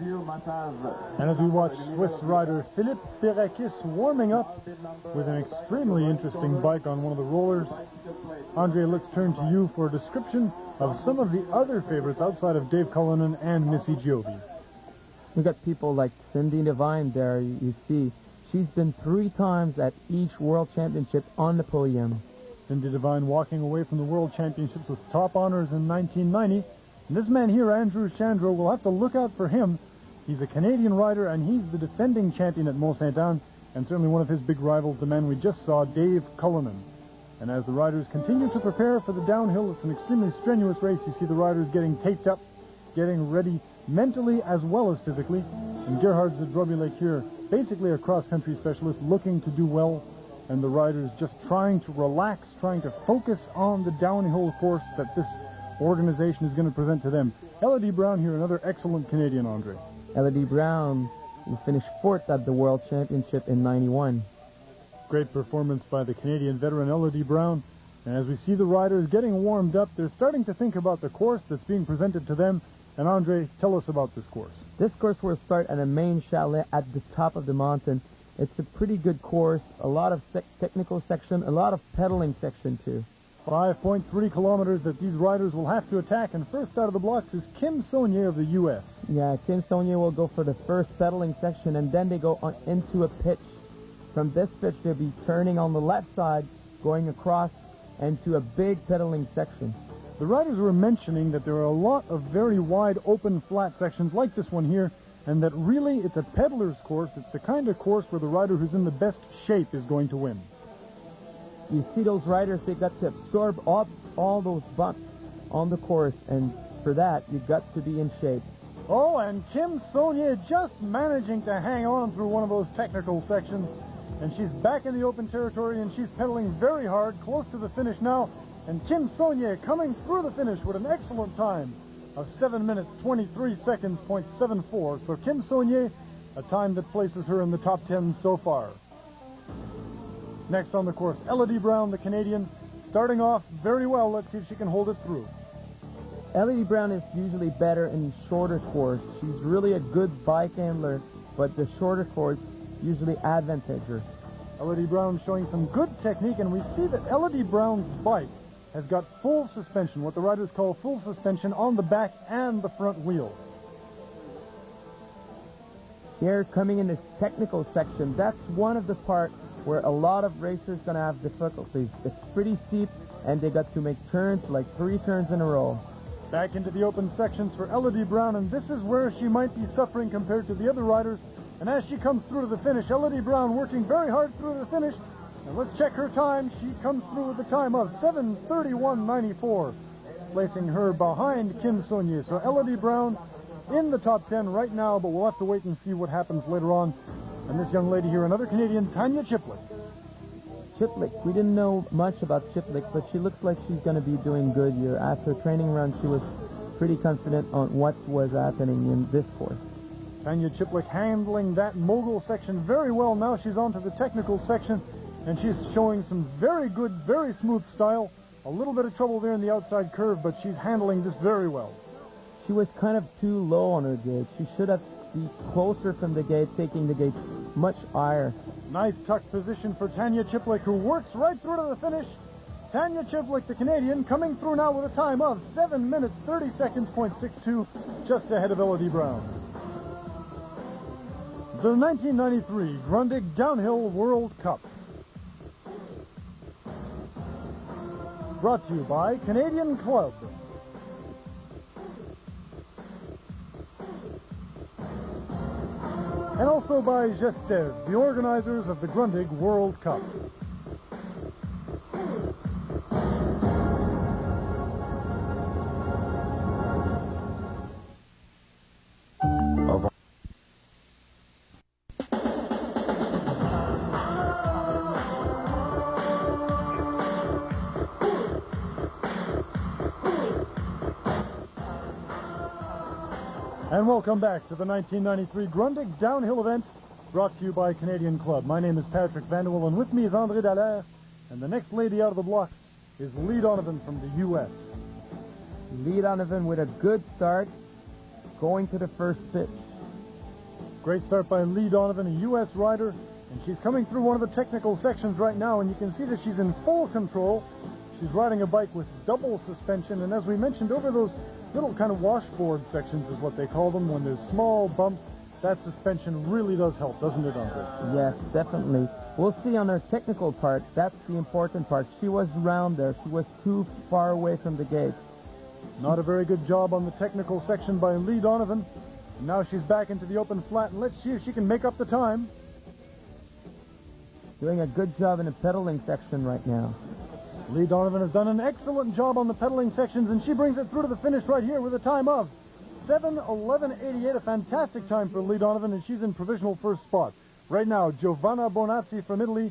And as we watch Swiss rider Philippe Perakis warming up with an extremely interesting bike on one of the rollers, Andre, let's turn to you for a description of some of the other favorites outside of Dave Cullinan and Missy Giove. We got people like Cindy Devine there, you see. She's been 3 times at each World Championship on the podium. Cindy Devine walking away from the World Championships with top honors in 1990. And this man here, Andrew Chandro, will have to look out for him. He's a Canadian rider, and he's the defending champion at Mont-Sainte-Anne, and certainly one of his big rivals, the man we just saw, Dave Cullinan. And as the riders continue to prepare for the downhill, it's an extremely strenuous race. You see the riders getting taped up, getting ready mentally as well as physically. And Gerhard Zdrobilek here, basically a cross-country specialist, looking to do well, and the riders just trying to relax, trying to focus on the downhill course that this organization is going to present to them. Elodie Brown here, another excellent Canadian, Andre. Elodie Brown, who finished 4th at the World Championship in '91. Great performance by the Canadian veteran Elodie Brown. And as we see the riders getting warmed up, they're starting to think about the course that's being presented to them. And Andre, tell us about this course. This course will start at a main chalet at the top of the mountain. It's a pretty good course, a lot of technical section, a lot of pedaling section too. 5.3 kilometers that these riders will have to attack, and first out of the blocks is Kim Saunier of the U.S. Yeah, Kim Saunier will go for the first pedaling section, and then they go on into a pitch. From this pitch, they'll be turning on the left side, going across into a big pedaling section. The riders were mentioning that there are a lot of very wide, open, flat sections like this one here, and that really it's a peddler's course. It's the kind of course where the rider who's in the best shape is going to win. You see those riders, they got to absorb all those bumps on the course, and for that, you've got to be in shape. Oh, and Kim Saunier just managing to hang on through one of those technical sections, and she's back in the open territory, and she's pedaling very hard, close to the finish now, and Kim Saunier coming through the finish with an excellent time of 7 minutes, 23 seconds, .74. So Kim Saunier, a time that places her in the top 10 so far. Next on the course, Elodie Brown, the Canadian, starting off very well. Let's see if she can hold it through. Elodie Brown is usually better in shorter course. She's really a good bike handler, but the shorter course usually advantages her. Elodie Brown showing some good technique, and we see that Elodie Brown's bike has got full suspension, what the riders call full suspension, on the back and the front wheel. Here, coming in this technical section, that's one of the parts where a lot of racers going to have difficulties. It's pretty steep, and they got to make turns, like 3 turns in a row. Back into the open sections for Elodie Brown, and this is where she might be suffering compared to the other riders. And as she comes through to the finish, Elodie Brown working very hard through the finish. And let's check her time. She comes through with a time of 7:31.94, placing her behind Kim Saunier. So Elodie Brown in the top 10 right now, but we'll have to wait and see what happens later on. And this young lady here, another Canadian, Tanya Chiplik. Chiplik, we didn't know much about Chiplik, but she looks like she's going to be doing good here. After a training run, she was pretty confident on what was happening in this course. Tanya Chiplik handling that mogul section very well. Now she's on to the technical section, and she's showing some very good, very smooth style. A little bit of trouble there in the outside curve, but she's handling this very well. She was kind of too low on her gauge. She should have been closer from the gate, taking the gauge much higher. Nice tuck position for Tanya Chiplik, who works right through to the finish. Tanya Chiplik, the Canadian, coming through now with a time of 7 minutes, 30 seconds, .62, just ahead of Elodie Brown. The 1993 Grundig Downhill World Cup. Brought to you by Canadian Club. And also by Gestes, the organizers of the Grundig World Cup. And welcome back to the 1993 Grundig Downhill event, brought to you by Canadian Club. My name is Patrick Vanderwell, and with me is André Dallaire, and the next lady out of the blocks is Lee Donovan from the U.S. Lee Donovan with a good start, going to the first pitch. Great start by Lee Donovan, a U.S. rider, and she's coming through one of the technical sections right now, and you can see that she's in full control. She's riding a bike with double suspension, and as we mentioned, over those little kind of washboard sections is what they call them, when there's small bumps, that suspension really does help, doesn't it, Andre? Yes, definitely. We'll see on her technical part, that's the important part. She was around there. She was too far away from the gate. Not a very good job on the technical section by Lee Donovan. Now she's back into the open flat, and let's see if she can make up the time. Doing a good job in the pedaling section right now. Lee Donovan has done an excellent job on the pedaling sections, and she brings it through to the finish right here with a time of 7:11.88, a fantastic time for Lee Donovan, and she's in provisional first spot. Right now, Giovanna Bonazzi from Italy,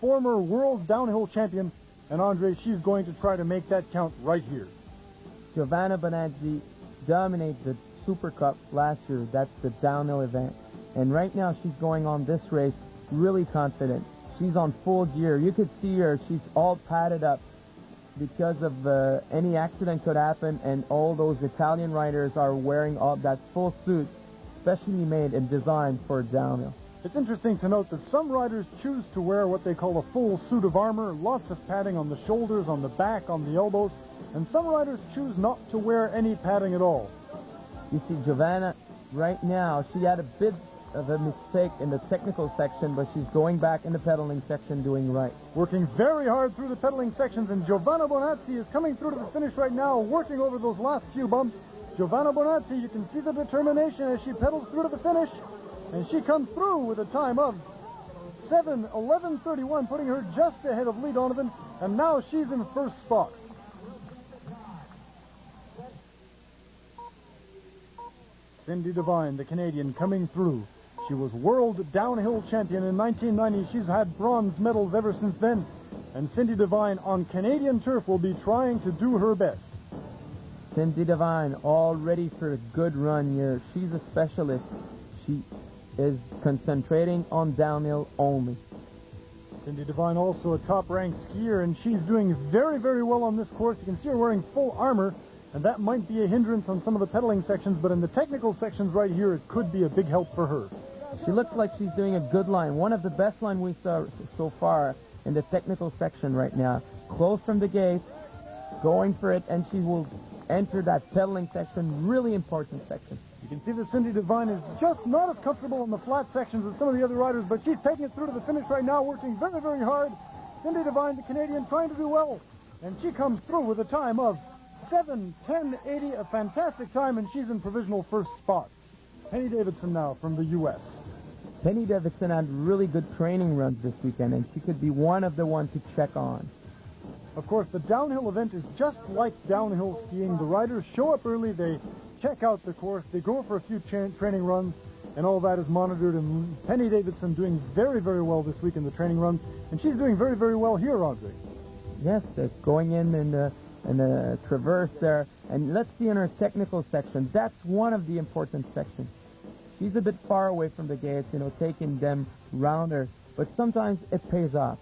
former world downhill champion, and Andre, she's going to try to make that count right here. Giovanna Bonazzi dominated the Super Cup last year. That's the downhill event. And right now she's going on this race really confident. She's on full gear. You could see her. She's all padded up because of any accident could happen, and all those Italian riders are wearing all that full suit, specially made and designed for downhill. It's interesting to note that some riders choose to wear what they call a full suit of armor, lots of padding on the shoulders, on the back, on the elbows, and some riders choose not to wear any padding at all. You see Giovanna right now, she had a bit of a mistake in the technical section, but she's going back in the pedaling section doing right. Working very hard through the pedaling sections, and Giovanna Bonazzi is coming through to the finish right now, working over those last few bumps. Giovanna Bonazzi, you can see the determination as she pedals through to the finish, and she comes through with a time of 7:11.31, putting her just ahead of Lee Donovan, and now she's in first spot. Cindy Devine, the Canadian, coming through. She was world downhill champion in 1990. She's had bronze medals ever since then. And Cindy Devine on Canadian turf will be trying to do her best. Cindy Devine, all ready for a good run here. She's a specialist. She is concentrating on downhill only. Cindy Devine, also a top-ranked skier, and she's doing very, very well on this course. You can see her wearing full armor, and that might be a hindrance on some of the pedaling sections, but in the technical sections right here, it could be a big help for her. She looks like she's doing a good line. One of the best lines we saw so far in the technical section right now. Close from the gate, going for it, and she will enter that pedaling section, really important section. You can see that Cindy Devine is just not as comfortable in the flat sections as some of the other riders, but she's taking it through to the finish right now, working very, very hard. Cindy Devine, the Canadian, trying to do well, and she comes through with a time of 7:10.80, a fantastic time, and she's in provisional first spot. Penny Davidson now from the U.S. Penny Davidson had really good training runs this weekend, and she could be one of the ones to check on. Of course, the downhill event is just like downhill skiing. The riders show up early, they check out the course, they go for a few training runs, and all that is monitored. And Penny Davidson doing very, very well this week in the training runs, and she's doing very, very well here, Andre. Yes, that's going in the traverse there. And let's see in her technical section, that's one of the important sections. She's a bit far away from the gates, taking them round her, but sometimes it pays off.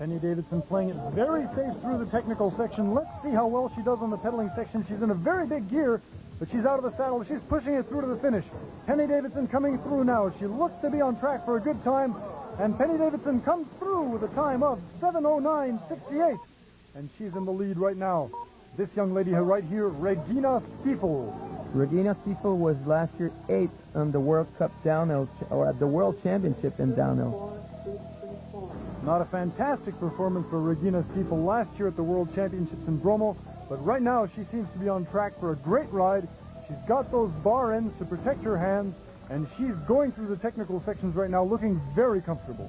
Penny Davidson playing it very safe through the technical section. Let's see how well she does on the pedaling section. She's in a very big gear, but she's out of the saddle. She's pushing it through to the finish. Penny Davidson coming through now. She looks to be on track for a good time, and Penny Davidson comes through with a time of 7:09.68, and she's in the lead right now. This young lady right here, Regina Stiefel. Regina Stiefel was last year 8th on the World Cup downhill, or at the World Championship in downhill. Not a fantastic performance for Regina Stiefel last year at the World Championships in Bromo, but right now she seems to be on track for a great ride. She's got those bar ends to protect her hands, and she's going through the technical sections right now looking very comfortable.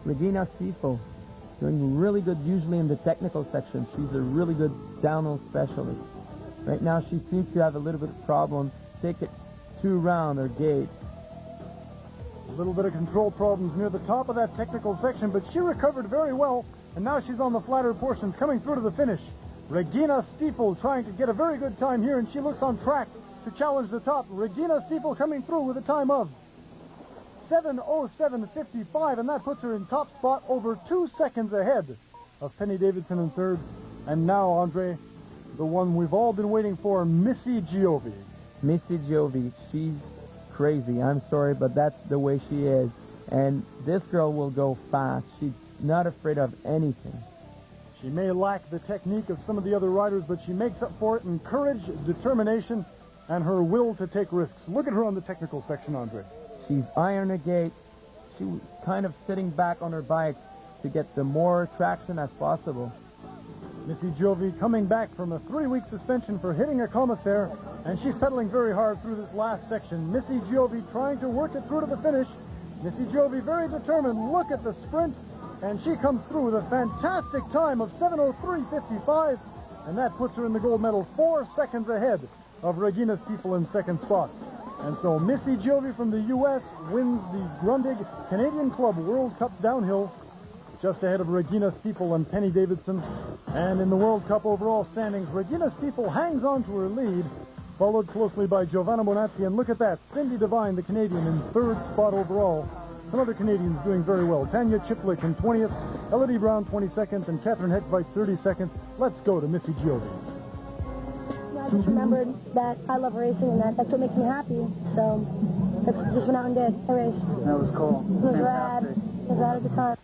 Regina Stiefel doing really good usually in the technical section. She's a really good downhill specialist. Right now she seems to have a little bit of problem. Take it too round her gate. A little bit of control problems near the top of that technical section, but she recovered very well, and now she's on the flatter portions coming through to the finish. Regina Stiefel trying to get a very good time here, and she looks on track to challenge the top. Regina Stiefel coming through with a time of 7:07.55, and that puts her in top spot, over 2 seconds ahead of Penny Davidson in third. And now, Andre, the one we've all been waiting for, Missy Giovi. Missy Giovi, she's crazy. I'm sorry, but that's the way she is. And this girl will go fast. She's not afraid of anything. She may lack the technique of some of the other riders, but she makes up for it in courage, determination, and her will to take risks. Look at her on the technical section, Andre. She's iron a gate. She was kind of sitting back on her bike to get the more traction as possible. Missy Giove coming back from a 3-week suspension for hitting a commissaire, and she's pedaling very hard through this last section. Missy Giove trying to work it through to the finish. Missy Giove very determined. Look at the sprint, and she comes through with a fantastic time of 7:03.55, and that puts her in the gold medal 4 seconds ahead of Regina Stiefel in second spot. And so Missy Giove from the U.S. wins the Grundig Canadian Club World Cup Downhill, just ahead of Regina Stiefel and Penny Davidson. And in the World Cup overall standings, Regina Stiefel hangs on to her lead, followed closely by Giovanna Bonazzi. And look at that, Cindy Devine, the Canadian, in 3rd spot overall. Some other Canadians doing very well. Tanya Chiplik in 20th, Elodie Brown 22nd, and Catherine Heckveit 32nd. Let's go to Missy Giove. I just remembered that I love racing, and that's what makes me happy. So I just went out and did a race. That was cool. It was rad. It was rad at the time.